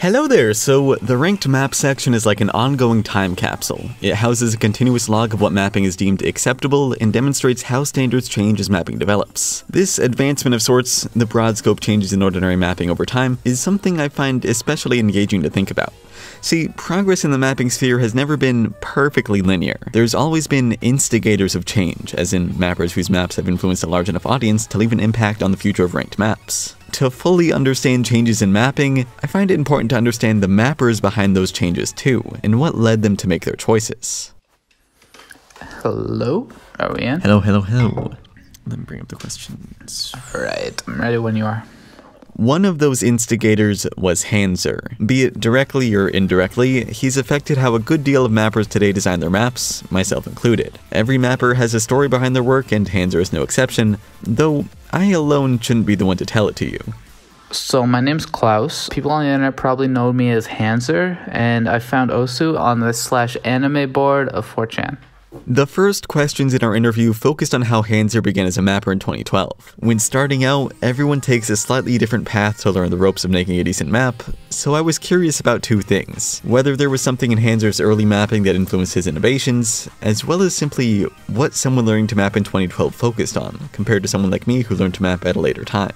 Hello there! So, the ranked map section is like an ongoing time capsule. It houses a continuous log of what mapping is deemed acceptable and demonstrates how standards change as mapping develops. This advancement of sorts, the broad scope changes in ordinary mapping over time, is something I find especially engaging to think about. See, progress in the mapping sphere has never been perfectly linear. There's always been instigators of change, as in mappers whose maps have influenced a large enough audience to leave an impact on the future of ranked maps. To fully understand changes in mapping, I find it important to understand the mappers behind those changes too, and what led them to make their choices. Hello? Are we in? Hello. Let me bring up the questions. Alright, I'm ready when you are. One of those instigators was Hanzer. Be it directly or indirectly, he's affected how a good deal of mappers today design their maps, myself included. Every mapper has a story behind their work, and Hanzer is no exception, though I alone shouldn't be the one to tell it to you. So my name's Klaus. People on the internet probably know me as Hanzer, and I found Osu on the /anime board of 4chan. The first questions in our interview focused on how Hanzer began as a mapper in 2012. When starting out, everyone takes a slightly different path to learn the ropes of making a decent map, so I was curious about two things: whether there was something in Hanzer's early mapping that influenced his innovations, as well as simply what someone learning to map in 2012 focused on, compared to someone like me who learned to map at a later time.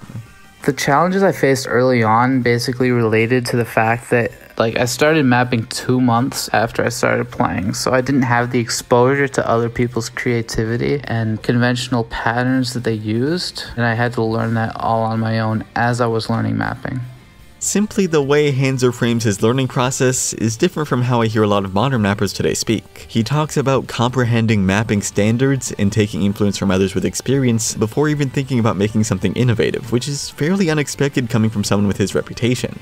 The challenges I faced early on basically related to the fact that I started mapping 2 months after I started playing, so I didn't have the exposure to other people's creativity and conventional patterns that they used, and I had to learn that all on my own as I was learning mapping. Simply the way Hanzer frames his learning process is different from how I hear a lot of modern mappers today speak. He talks about comprehending mapping standards and taking influence from others with experience before even thinking about making something innovative, which is fairly unexpected coming from someone with his reputation.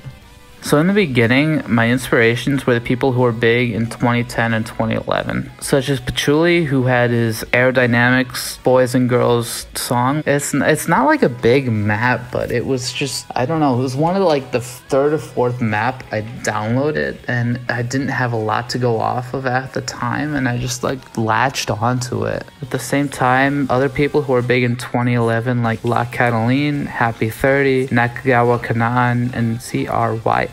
So in the beginning, my inspirations were the people who were big in 2010 and 2011, such as Patchouli, who had his Aerodynamics Boys and Girls song. It's not like a big map, but it was just, I don't know, it was one of the third or fourth map I downloaded, and I didn't have a lot to go off of at the time, and I just latched onto it. At the same time, other people who were big in 2011, like La Cataline, Happy 30, Nakagawa Kanan, and CRY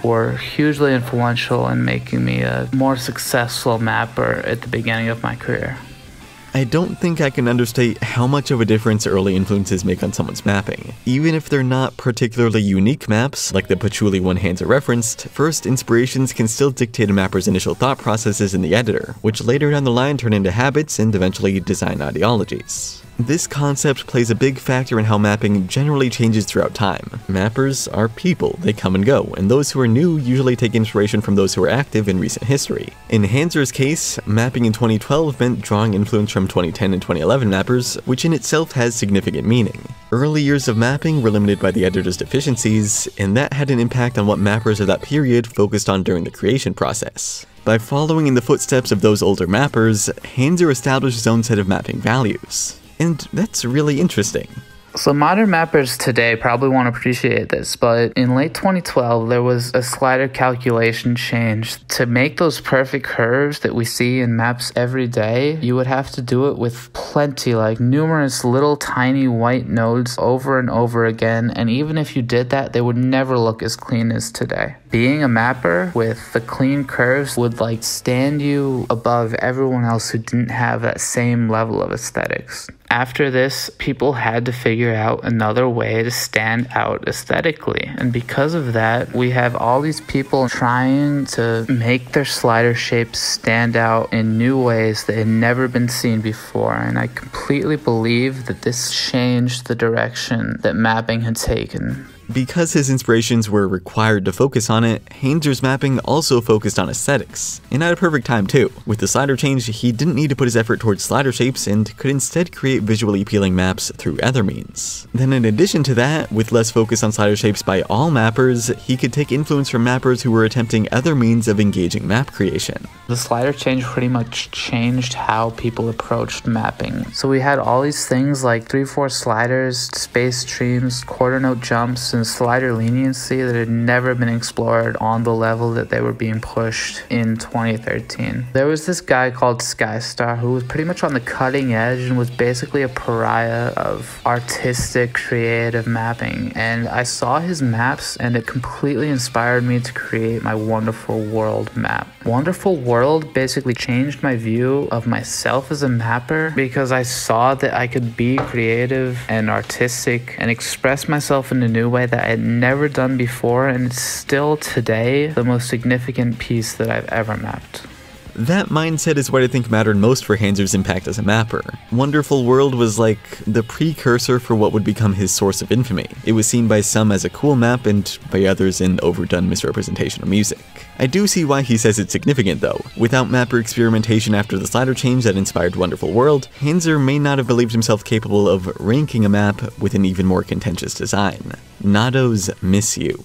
were hugely influential in making me a more successful mapper at the beginning of my career. I don't think I can understate how much of a difference early influences make on someone's mapping. Even if they're not particularly unique maps, like the Patchouli one Hanzer referenced, first inspirations can still dictate a mapper's initial thought processes in the editor, which later down the line turn into habits and eventually design ideologies. This concept plays a big factor in how mapping generally changes throughout time. Mappers are people, they come and go, and those who are new usually take inspiration from those who are active in recent history. In Hanzer's case, mapping in 2012 meant drawing influence from 2010 and 2011 mappers, which in itself has significant meaning. Early years of mapping were limited by the editor's deficiencies, and that had an impact on what mappers of that period focused on during the creation process. By following in the footsteps of those older mappers, Hanzer established his own set of mapping values. And that's really interesting. So modern mappers today probably won't appreciate this, but in late 2012, there was a slider calculation change. To make those perfect curves that we see in maps every day, you would have to do it with plenty, numerous little tiny white nodes over and over again, and even if you did that, they would never look as clean as today. Being a mapper with the clean curves would stand you above everyone else who didn't have that same level of aesthetics. After this, people had to figure out another way to stand out aesthetically. And because of that, we have all these people trying to make their slider shapes stand out in new ways that had never been seen before. And I completely believe that this changed the direction that mapping had taken. Because his inspirations were required to focus on it, Hanzer's mapping also focused on aesthetics, and at a perfect time too. With the slider change, he didn't need to put his effort towards slider shapes and could instead create visually appealing maps through other means. Then in addition to that, with less focus on slider shapes by all mappers, he could take influence from mappers who were attempting other means of engaging map creation. The slider change pretty much changed how people approached mapping. So we had all these things like 3/4 sliders, space streams, quarter note jumps, and slider leniency that had never been explored on the level that they were being pushed in 2013. There was this guy called Skystar who was pretty much on the cutting edge and was basically a pariah of artistic, creative mapping. And I saw his maps and it completely inspired me to create my Wonderful World map. Wonderful World basically changed my view of myself as a mapper because I saw that I could be creative and artistic and express myself in a new way that I had never done before, and it's still today the most significant piece that I've ever mapped. That mindset is what I think mattered most for Hanzer's impact as a mapper. Wonderful World was like the precursor for what would become his source of infamy. It was seen by some as a cool map and by others an overdone misrepresentation of music. I do see why he says it's significant though. Without mapper experimentation after the slider change that inspired Wonderful World, Hanzer may not have believed himself capable of ranking a map with an even more contentious design. Nado's Miss You.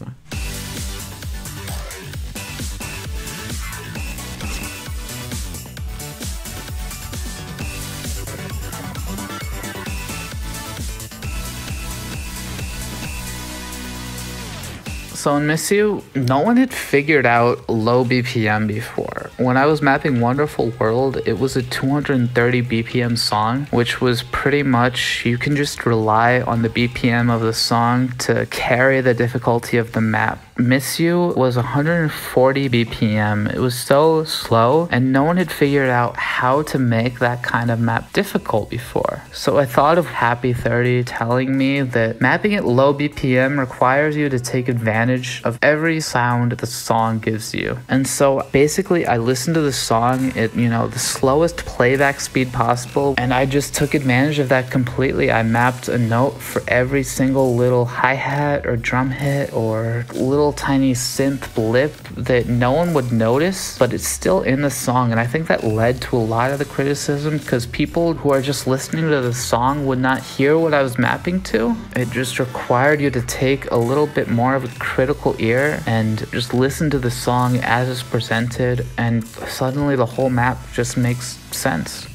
So in Miss You, no one had figured out low BPM before. When I was mapping Wonderful World, it was a 230 BPM song, which was pretty much, you can just rely on the BPM of the song to carry the difficulty of the map. Miss You was 140 BPM. It was so slow, and no one had figured out how to make that kind of map difficult before. So I thought of Happy 30 telling me that mapping at low BPM requires you to take advantage of every sound the song gives you. And so basically I listened to the song at, the slowest playback speed possible, and I just took advantage of that completely. I mapped a note for every single little hi-hat or drum hit or little tiny synth blip that no one would notice, but it's still in the song. And I think that led to a lot of the criticism because people who are just listening to the song would not hear what I was mapping to. It just required you to take a little bit more of a critical ear and just listen to the song as it's presented, and suddenly the whole map just makes sense.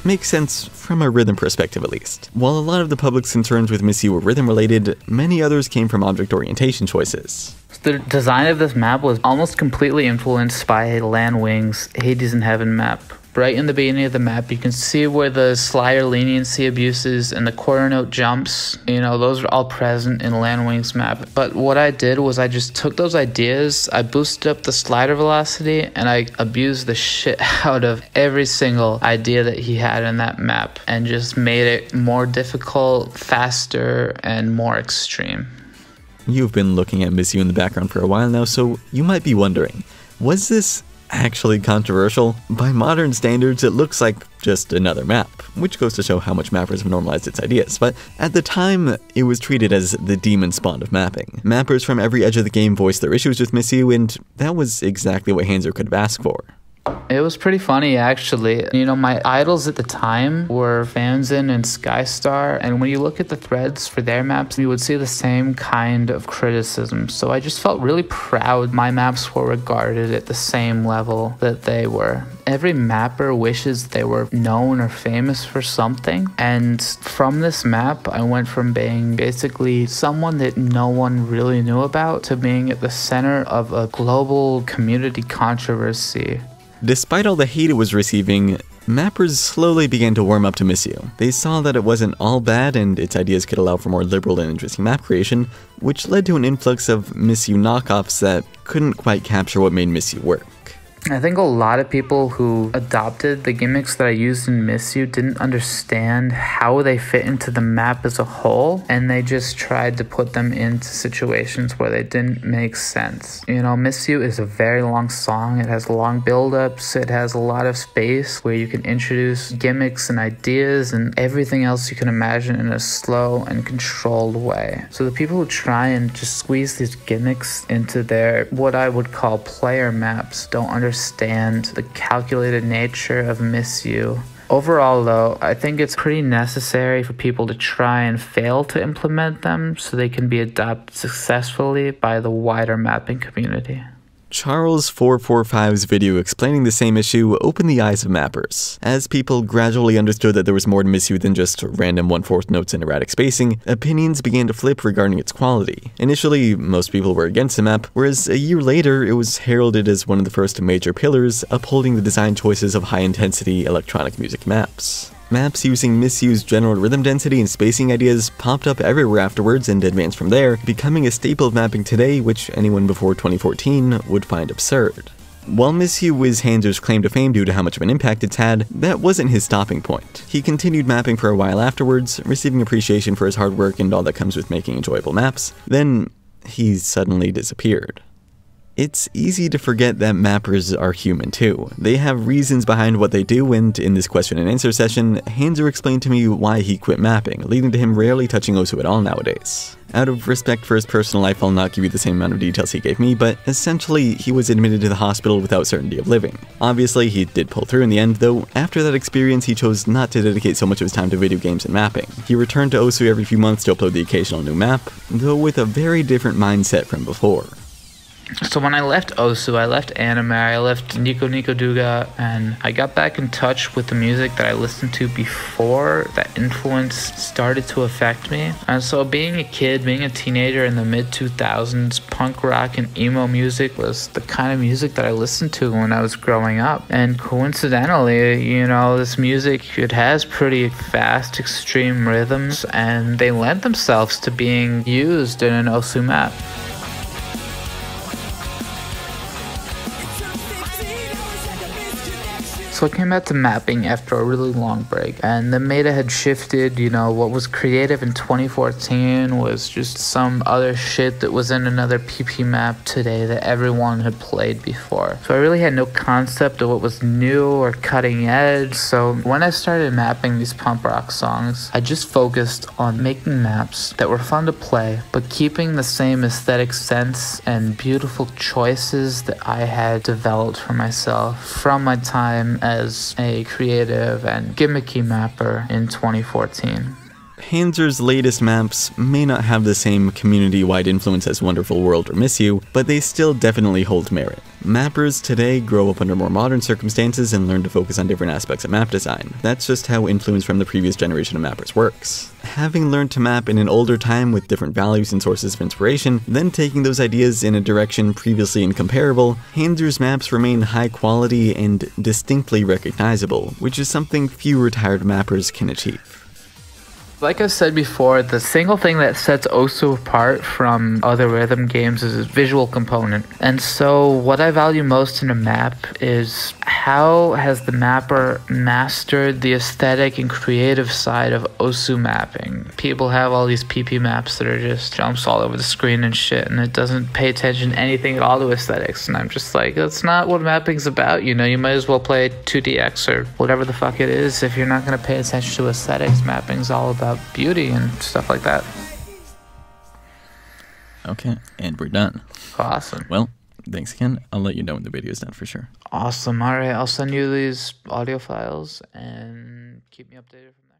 Makes sense from a rhythm perspective at least. While a lot of the public's concerns with Miss You were rhythm related, many others came from object orientation choices. The design of this map was almost completely influenced by Land Wing's Hades in Heaven map. Right in the beginning of the map, you can see where the slider leniency abuses and the quarter note jumps, those are all present in Land Wing's map. But what I did was I just took those ideas, I boosted up the slider velocity, and I abused the shit out of every single idea that he had in that map and just made it more difficult, faster, and more extreme. You've been looking at Miss You in the background for a while now, so you might be wondering, was this actually controversial? By modern standards, it looks like just another map, which goes to show how much mappers have normalized its ideas, but at the time, it was treated as the demon spawn of mapping. Mappers from every edge of the game voiced their issues with Miss You, and that was exactly what Hanzer could have asked for. It was pretty funny, actually. My idols at the time were Fanzin and Skystar, and when you look at the threads for their maps, you would see the same kind of criticism. So I just felt really proud my maps were regarded at the same level that they were. Every mapper wishes they were known or famous for something, and from this map, I went from being basically someone that no one really knew about to being at the center of a global community controversy. Despite all the hate it was receiving, mappers slowly began to warm up to Miss You. They saw that it wasn't all bad and its ideas could allow for more liberal and interesting map creation, which led to an influx of Miss You knockoffs that couldn't quite capture what made Miss You work. I think a lot of people who adopted the gimmicks that I used in Miss You didn't understand how they fit into the map as a whole, and they just tried to put them into situations where they didn't make sense. Miss You is a very long song. It has long build-ups. It has a lot of space where you can introduce gimmicks and ideas and everything else you can imagine in a slow and controlled way. So the people who try and just squeeze these gimmicks into their, what I would call player maps, don't understand the calculated nature of Miss You. Overall, though, I think it's pretty necessary for people to try and fail to implement them so they can be adopted successfully by the wider mapping community. Charles445's video explaining the same issue opened the eyes of mappers. As people gradually understood that there was more to Miss You than just random 1/4 notes and erratic spacing, opinions began to flip regarding its quality. Initially, most people were against the map, whereas a year later, it was heralded as one of the first major pillars upholding the design choices of high-intensity electronic music maps. Maps using Miss You's general rhythm density and spacing ideas popped up everywhere afterwards and advanced from there, becoming a staple of mapping today which anyone before 2014 would find absurd. While Miss You was hanzer's claim to fame due to how much of an impact it's had, that wasn't his stopping point. He continued mapping for a while afterwards, receiving appreciation for his hard work and all that comes with making enjoyable maps. Then, he suddenly disappeared. It's easy to forget that mappers are human too. They have reasons behind what they do, and in this question and answer session, Hanzer explained to me why he quit mapping, leading to him rarely touching Osu at all nowadays. Out of respect for his personal life, I'll not give you the same amount of details he gave me, but essentially, he was admitted to the hospital without certainty of living. Obviously, he did pull through in the end, though after that experience, he chose not to dedicate so much of his time to video games and mapping. He returned to Osu every few months to upload the occasional new map, though with a very different mindset from before. So when I left Osu, I left anime, I left Nico Nico Duga, and I got back in touch with the music that I listened to before that influence started to affect me. And so being a kid, being a teenager in the mid-2000s, punk rock and emo music was the kind of music that I listened to when I was growing up. And coincidentally, you know, this music, it has pretty fast, extreme rhythms, and they lend themselves to being used in an Osu map. So I came back to mapping after a really long break, and the meta had shifted. You know, what was creative in 2014 was just some other shit that was in another PP map today that everyone had played before. So I really had no concept of what was new or cutting edge. So when I started mapping these punk rock songs, I just focused on making maps that were fun to play, but keeping the same aesthetic sense and beautiful choices that I had developed for myself from my time as a creative and gimmicky mapper in 2014. Hanzer's latest maps may not have the same community-wide influence as Wonderful World or Miss You, but they still definitely hold merit. Mappers today grow up under more modern circumstances and learn to focus on different aspects of map design. That's just how influence from the previous generation of mappers works. Having learned to map in an older time with different values and sources of inspiration, then taking those ideas in a direction previously incomparable, Hanzer's maps remain high quality and distinctly recognizable, which is something few retired mappers can achieve. Like I said before, the single thing that sets Osu apart from other rhythm games is its visual component. And so what I value most in a map is how has the mapper mastered the aesthetic and creative side of Osu mapping. People have all these PP maps that are just jumps all over the screen and shit, and it doesn't pay attention to anything at all to aesthetics. And I'm just like, that's not what mapping's about, you know? You might as well play 2DX or whatever the fuck it is. If you're not going to pay attention to aesthetics, mapping's all about beauty and stuff like that. Okay, and we're done. Awesome. Well, thanks again. I'll let you know when the video's done for sure. Awesome. All right, I'll send you these audio files and keep me updated from there.